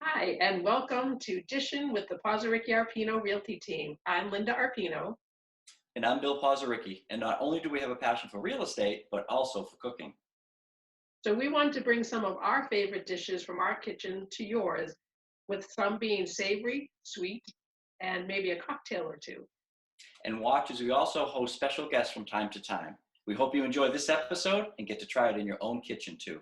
Hi, and welcome to Dishin with the Pozerycki Arpino Realty team. I'm Linda Arpino. And I'm Bill Pozerycki, and not only do we have a passion for real estate, but also for cooking. So we want to bring some of our favorite dishes from our kitchen to yours, with some being savory, sweet, and maybe a cocktail or two. And watch as we also host special guests from time to time. We hope you enjoy this episode and get to try it in your own kitchen too.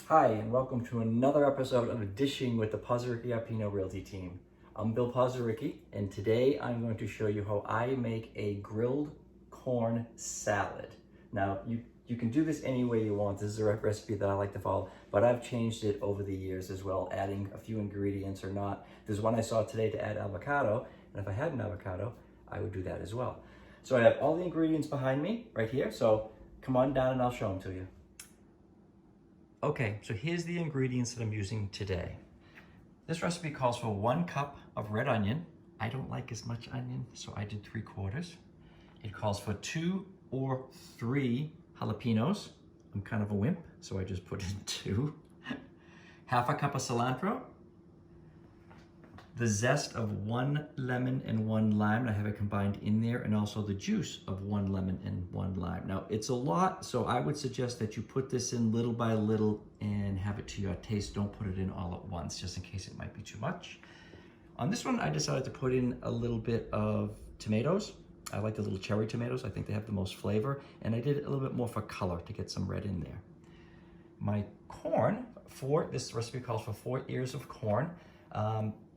Hi, and welcome to another episode of Dishing with the Pozerycki Arpino Realty team. I'm Bill Pozerycki, and today I'm going to show you how I make a grilled corn salad. Now, you can do this any way you want. This is a recipe that I like to follow, but I've changed it over the years as well, adding a few ingredients or not. There's one I saw today to add avocado, and if I had an avocado, I would do that as well. So I have all the ingredients behind me right here, so come on down and I'll show them to you. Okay, so here's the ingredients that I'm using today. This recipe calls for 1 cup of red onion. I don't like as much onion, so I did 3/4. It calls for 2 or 3 jalapenos. I'm kind of a wimp, so I just put in 2. Half a cup of cilantro. The zest of 1 lemon and 1 lime. I have it combined in there, and also the juice of 1 lemon and 1 lime. Now, it's a lot, so I would suggest that you put this in little by little and have it to your taste. Don't put it in all at once, just in case it might be too much. On this one, I decided to put in a little bit of tomatoes. I like the little cherry tomatoes. I think they have the most flavor, and I did it a little bit more for color to get some red in there. My corn, this recipe calls for 4 ears of corn.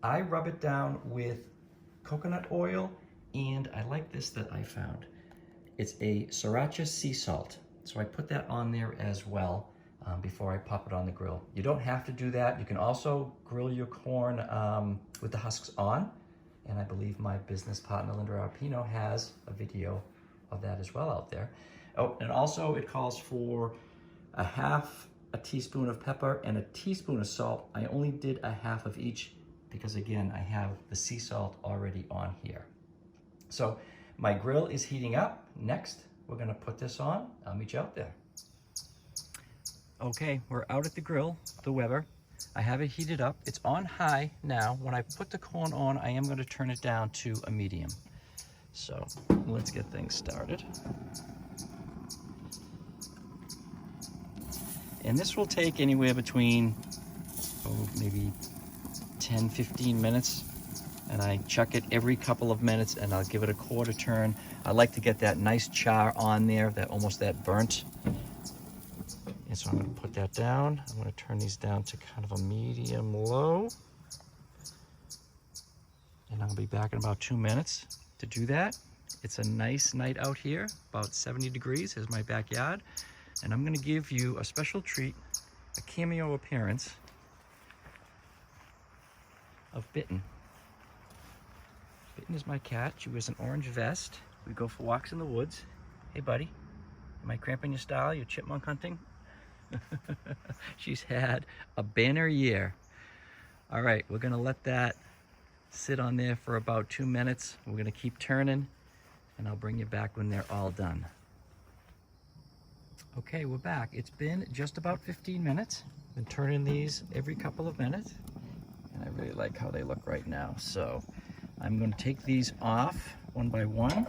I rub it down with coconut oil, and I like this that I found. It's a SRIRACHA sea salt. So I put that on there as well before I pop it on the grill. You don't have to do that. You can also grill your corn with the husks on, and I believe my business partner, Linda Arpino, has a video of that as well out there. Oh, and also it calls for a half a teaspoon of pepper and a teaspoon of salt. I only did a half of each because, again, I have the sea salt already on here. So my grill is heating up. Next, we're gonna put this on. I'll meet you out there. Okay, we're out at the grill, the Weber. I have it heated up. It's on high now. When I put the corn on, I am gonna turn it down to a medium. So let's get things started. And this will take anywhere between, maybe 10-15 minutes, and I check it every couple of minutes, and I'll give it a quarter turn. I like to get that nice char on there, almost that burnt. And so I'm going to put that down. I'm going to turn these down to kind of a medium low, and I'll be back in about 2 minutes to do that. It's a nice night out here, about 70 degrees. Here's my backyard, and I'm going to give you a special treat, a cameo appearance of Bitten. Bitten is my cat. She wears an orange vest. We go for walks in the woods. Hey, buddy. Am I cramping your style? You're chipmunk hunting? She's had a banner year. All right, we're gonna let that sit on there for about 2 minutes. We're gonna keep turning, and I'll bring you back when they're all done. Okay, we're back. It's been just about 15 minutes. Been turning these every couple of minutes. And I really like how they look right now. So I'm going to take these off one by one,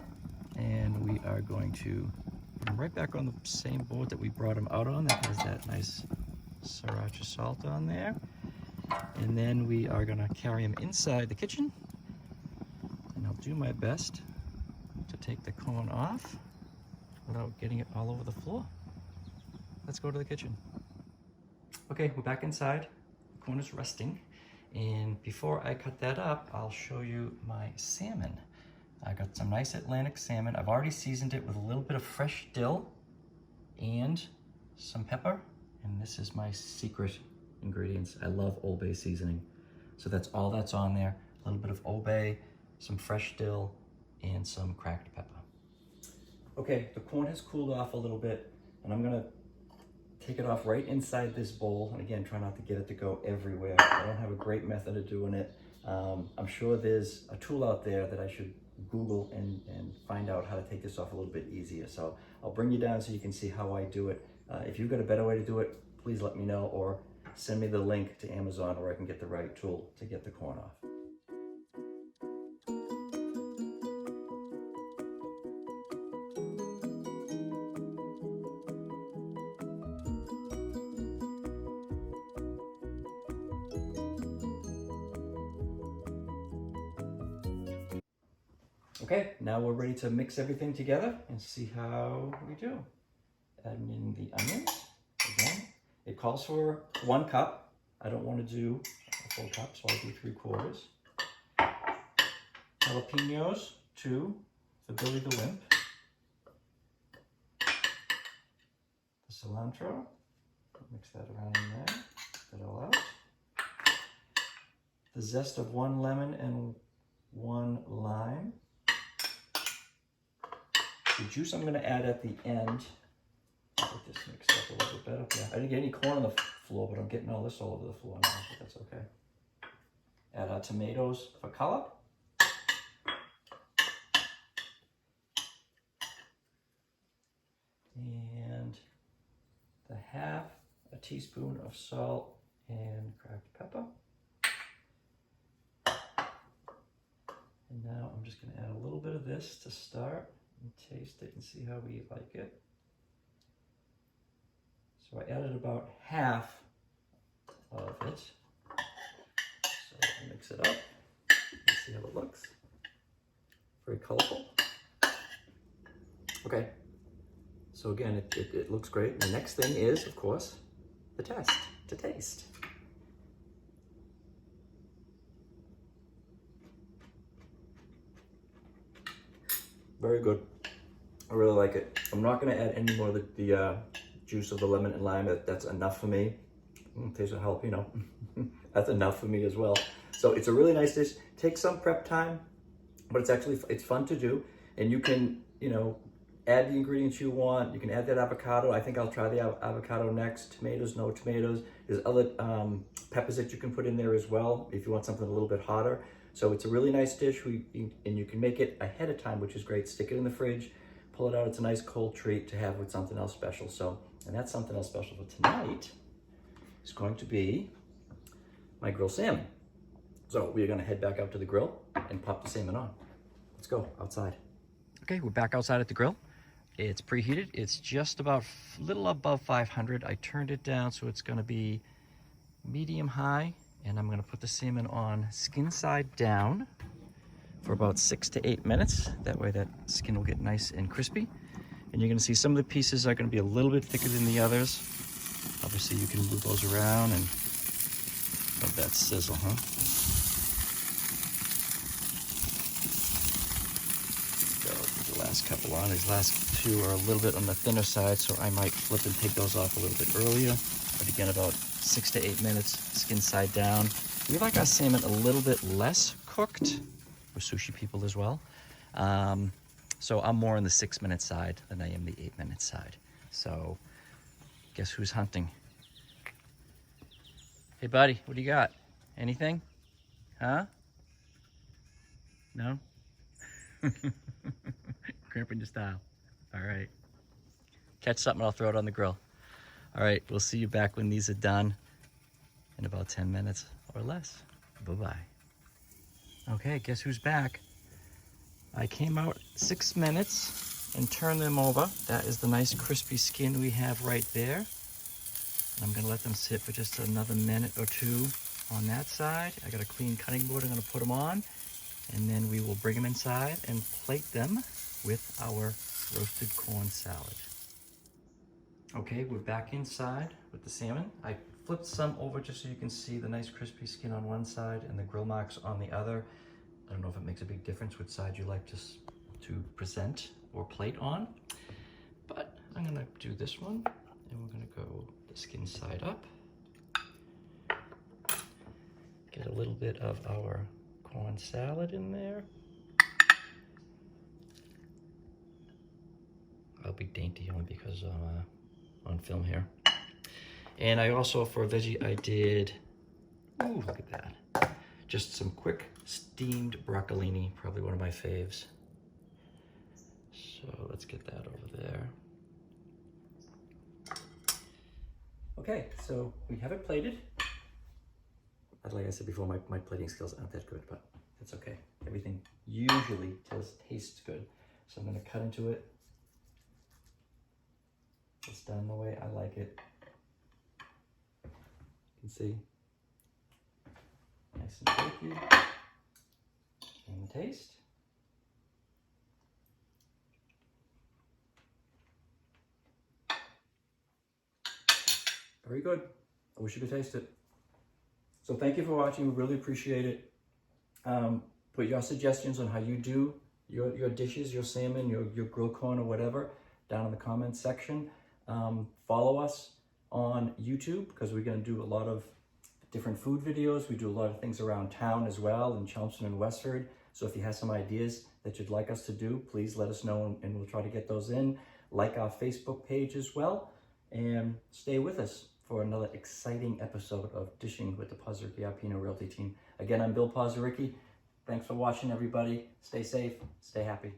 and we are going to put them right back on the same board that we brought them out on, that has that nice SRIRACHA salt on there. And then we are going to carry them inside the kitchen, and I'll do my best to take the corn off without getting it all over the floor. Let's go to the kitchen. Okay, we're back inside. The corn is resting. And before I cut that up, I'll show you my salmon. I got some nice Atlantic salmon. I've already seasoned it with a little bit of fresh dill and some pepper. And this is my secret ingredients. I love Old Bay seasoning. So that's all that's on there. A little bit of Old Bay, some fresh dill, and some cracked pepper. Okay, the corn has cooled off a little bit, and I'm gonna take it off right inside this bowl. And again, try not to get it to go everywhere. I don't have a great method of doing it. I'm sure there's a tool out there that I should Google and find out how to take this off a little bit easier. So I'll bring you down so you can see how I do it. If you've got a better way to do it, please please let me know, or send me the link to Amazon where I can get the right tool to get the corn off. Okay, now we're ready to mix everything together and see how we do. Adding in the onions. Again, it calls for 1 cup. I don't want to do a full cup, so I'll do 3/4. Jalapenos, 2 for Billy the Wimp. The cilantro, mix that around in there, get that all out. The zest of 1 lemon and 1 lime. The juice I'm going to add at the end. Get this mixed up a little bit better. Yeah, I didn't get any corn on the floor, but I'm getting all this all over the floor now, but that's okay. Add our tomatoes for color. And the 1/2 teaspoon of salt and cracked pepper. And now I'm just going to add a little bit of this to start and taste it and see how we like it. So I added about 1/2 of it. So I'll mix it up and see how it looks. Very colorful. Okay. So again, it looks great. And the next thing is, of course, the test, to taste. Very good. I really like it. I'm not going to add any more of the juice of the lemon and lime. That's enough for me. Tastes of jalapeno. That's enough for me as well. So it's a really nice dish. Takes some prep time, but it's fun to do. And you can, add the ingredients you want. You can add that avocado. I think I'll try the avocado next. Tomatoes, no tomatoes. There's other peppers that you can put in there as well if you want something a little bit hotter. So it's a really nice dish, and you can make it ahead of time, which is great. Stick it in the fridge, pull it out. It's a nice cold treat to have with something else special. So, and that's something else special for tonight is going to be my grilled salmon. So we're gonna head back out to the grill and pop the salmon on. Let's go outside. Okay, we're back outside at the grill. It's preheated. It's just about a little above 500. I turned it down so it's gonna be medium high. And I'm gonna put the salmon on skin side down for about 6 to 8 minutes. That way that skin will get nice and crispy. And you're gonna see some of the pieces are gonna be a little bit thicker than the others. Obviously you can move those around and let that sizzle, huh? Go with the last couple on. These last 2 are a little bit on the thinner side, so I might flip and take those off a little bit earlier. But again, about 6 to 8 minutes, skin side down. We like our salmon a little bit less cooked. We're sushi people as well. So I'm more on the 6-minute side than I am the 8-minute side. So guess who's hunting? Hey buddy, what do you got? Anything? Huh? No? Cramping your style. All right. Catch something, I'll throw it on the grill. All right, we'll see you back when these are done in about 10 minutes or less. Bye-bye. Okay, guess who's back? I came out 6 minutes and turned them over. That is the nice crispy skin we have right there. And I'm gonna let them sit for just another minute or 2 on that side. I got a clean cutting board, I'm gonna put them on, and then we will bring them inside and plate them with our roasted corn salad. Okay, we're back inside with the salmon. I flipped some over just so you can see the nice crispy skin on one side and the grill marks on the other. I don't know if it makes a big difference which side you like to present or plate on, but I'm gonna do this one, and we're gonna go the skin side up. Get a little bit of our corn salad in there. I'll be dainty only because I'm on film here. And I also, for a veggie, I did, ooh, look at that. Just some quick steamed broccolini, probably one of my faves. So let's get that over there. Okay, so we have it plated. Like I said before, my plating skills aren't that good, but it's okay. Everything usually tastes good. So I'm gonna cut into it. It's done the way I like it. You can see, nice and flaky. And the taste. Very good. I wish you could taste it. So thank you for watching. We really appreciate it. Put your suggestions on how you do your dishes, your salmon, your grilled corn or whatever down in the comments section. Follow us on YouTube because we're going to do a lot of different food videos. We do a lot of things around town as well in Chelmsford and Westford. So if you have some ideas that you'd like us to do, please let us know and we'll try to get those in. Like our Facebook page as well, and stay with us for another exciting episode of Dishing with the Pozerycki Arpino Realty team. Again, I'm Bill Pozerycki. Thanks for watching, everybody. Stay safe, stay happy.